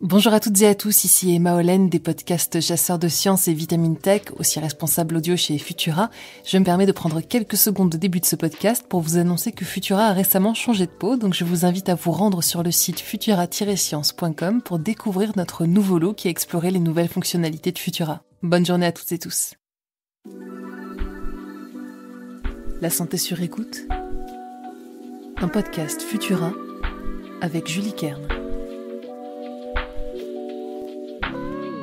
Bonjour à toutes et à tous, ici Emma Hollen des podcasts Chasseurs de Sciences et Vitamine Tech, aussi responsable audio chez Futura. Je me permets de prendre quelques secondes au début de ce podcast pour vous annoncer que Futura a récemment changé de peau, donc je vous invite à vous rendre sur le site futura-science.com pour découvrir notre nouveau look et explorer les nouvelles fonctionnalités de Futura. Bonne journée à toutes et tous. La santé sur écoute, un podcast Futura avec Julie Kern.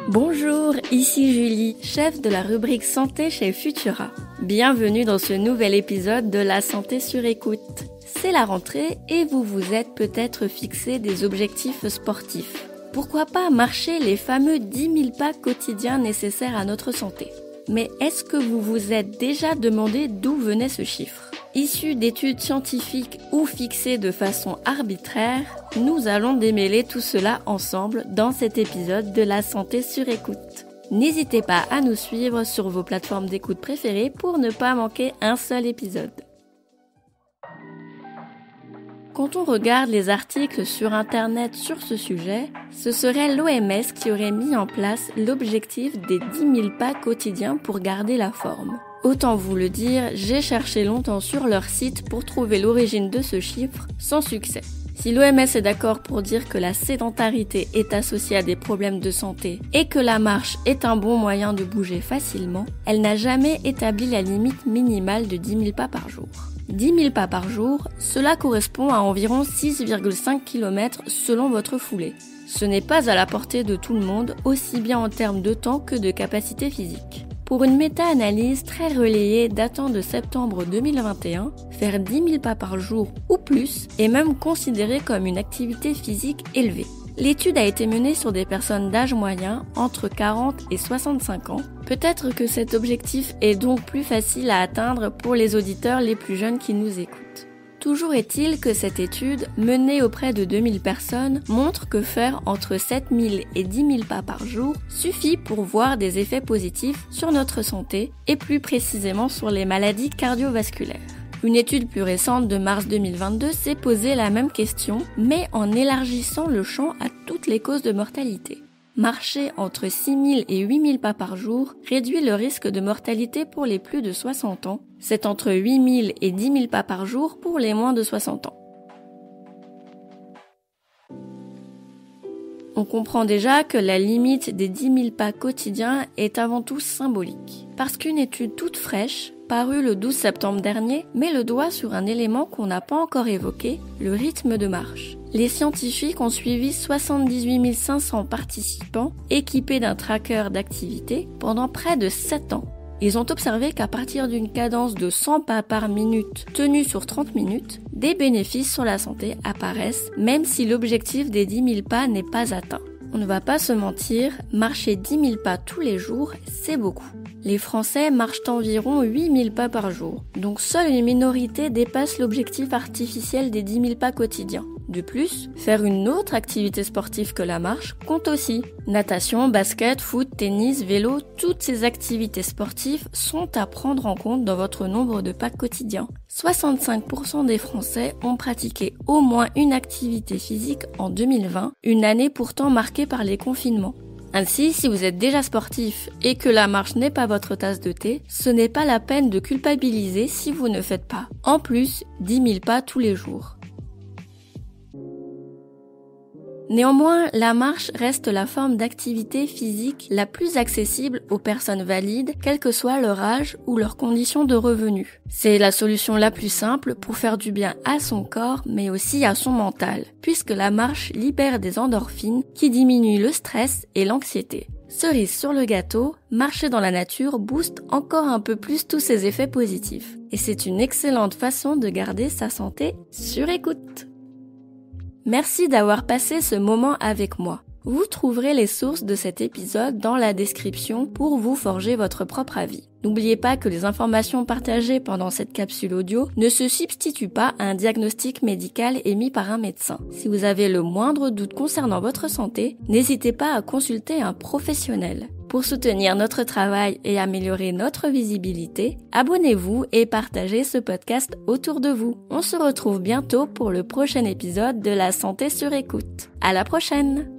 Bonjour, ici Julie, chef de la rubrique santé chez Futura. Bienvenue dans ce nouvel épisode de La santé sur écoute. C'est la rentrée et vous vous êtes peut-être fixé des objectifs sportifs. Pourquoi pas marcher les fameux 10 000 pas quotidiens nécessaires à notre santé? Mais est-ce que vous vous êtes déjà demandé d'où venait ce chiffre? Issu d'études scientifiques ou fixé de façon arbitraire, nous allons démêler tout cela ensemble dans cet épisode de La santé sur écoute. N'hésitez pas à nous suivre sur vos plateformes d'écoute préférées pour ne pas manquer un seul épisode. Quand on regarde les articles sur Internet sur ce sujet, ce serait l'OMS qui aurait mis en place l'objectif des 10 000 pas quotidiens pour garder la forme. Autant vous le dire, j'ai cherché longtemps sur leur site pour trouver l'origine de ce chiffre, sans succès. Si l'OMS est d'accord pour dire que la sédentarité est associée à des problèmes de santé et que la marche est un bon moyen de bouger facilement, elle n'a jamais établi la limite minimale de 10 000 pas par jour. 10 000 pas par jour, cela correspond à environ 6,5 km selon votre foulée. Ce n'est pas à la portée de tout le monde, aussi bien en termes de temps que de capacité physique. Pour une méta-analyse très relayée datant de septembre 2021, faire 10 000 pas par jour ou plus est même considéré comme une activité physique élevée. L'étude a été menée sur des personnes d'âge moyen entre 40 et 65 ans. Peut-être que cet objectif est donc plus facile à atteindre pour les auditeurs les plus jeunes qui nous écoutent. Toujours est-il que cette étude, menée auprès de 2000 personnes, montre que faire entre 7000 et 10 000 pas par jour suffit pour voir des effets positifs sur notre santé et plus précisément sur les maladies cardiovasculaires. Une étude plus récente de mars 2022 s'est posé la même question, mais en élargissant le champ à toutes les causes de mortalité. Marcher entre 6000 et 8000 pas par jour réduit le risque de mortalité pour les plus de 60 ans. C'est entre 8000 et 10 000 pas par jour pour les moins de 60 ans. On comprend déjà que la limite des 10 000 pas quotidiens est avant tout symbolique. Parce qu'une étude toute fraîche, parue le 12 septembre dernier, met le doigt sur un élément qu'on n'a pas encore évoqué, le rythme de marche. Les scientifiques ont suivi 78 500 participants équipés d'un tracker d'activité pendant près de 7 ans. Ils ont observé qu'à partir d'une cadence de 100 pas par minute tenue sur 30 minutes, des bénéfices sur la santé apparaissent même si l'objectif des 10 000 pas n'est pas atteint. On ne va pas se mentir, marcher 10 000 pas tous les jours, c'est beaucoup. Les Français marchent environ 8 000 pas par jour, donc seule une minorité dépasse l'objectif artificiel des 10 000 pas quotidiens. De plus, faire une autre activité sportive que la marche compte aussi. Natation, basket, foot, tennis, vélo, toutes ces activités sportives sont à prendre en compte dans votre nombre de pas quotidiens. 65% des Français ont pratiqué au moins une activité physique en 2020, une année pourtant marquée par les confinements. Ainsi, si vous êtes déjà sportif et que la marche n'est pas votre tasse de thé, ce n'est pas la peine de culpabiliser si vous ne faites pas, en plus, 10 000 pas tous les jours. Néanmoins, la marche reste la forme d'activité physique la plus accessible aux personnes valides, quel que soit leur âge ou leurs conditions de revenus. C'est la solution la plus simple pour faire du bien à son corps, mais aussi à son mental, puisque la marche libère des endorphines qui diminuent le stress et l'anxiété. Cerise sur le gâteau, marcher dans la nature booste encore un peu plus tous ces effets positifs. Et c'est une excellente façon de garder sa santé sur écoute. Merci d'avoir passé ce moment avec moi. Vous trouverez les sources de cet épisode dans la description pour vous forger votre propre avis. N'oubliez pas que les informations partagées pendant cette capsule audio ne se substituent pas à un diagnostic médical émis par un médecin. Si vous avez le moindre doute concernant votre santé, n'hésitez pas à consulter un professionnel. Pour soutenir notre travail et améliorer notre visibilité, abonnez-vous et partagez ce podcast autour de vous. On se retrouve bientôt pour le prochain épisode de La santé sur écoute. À la prochaine!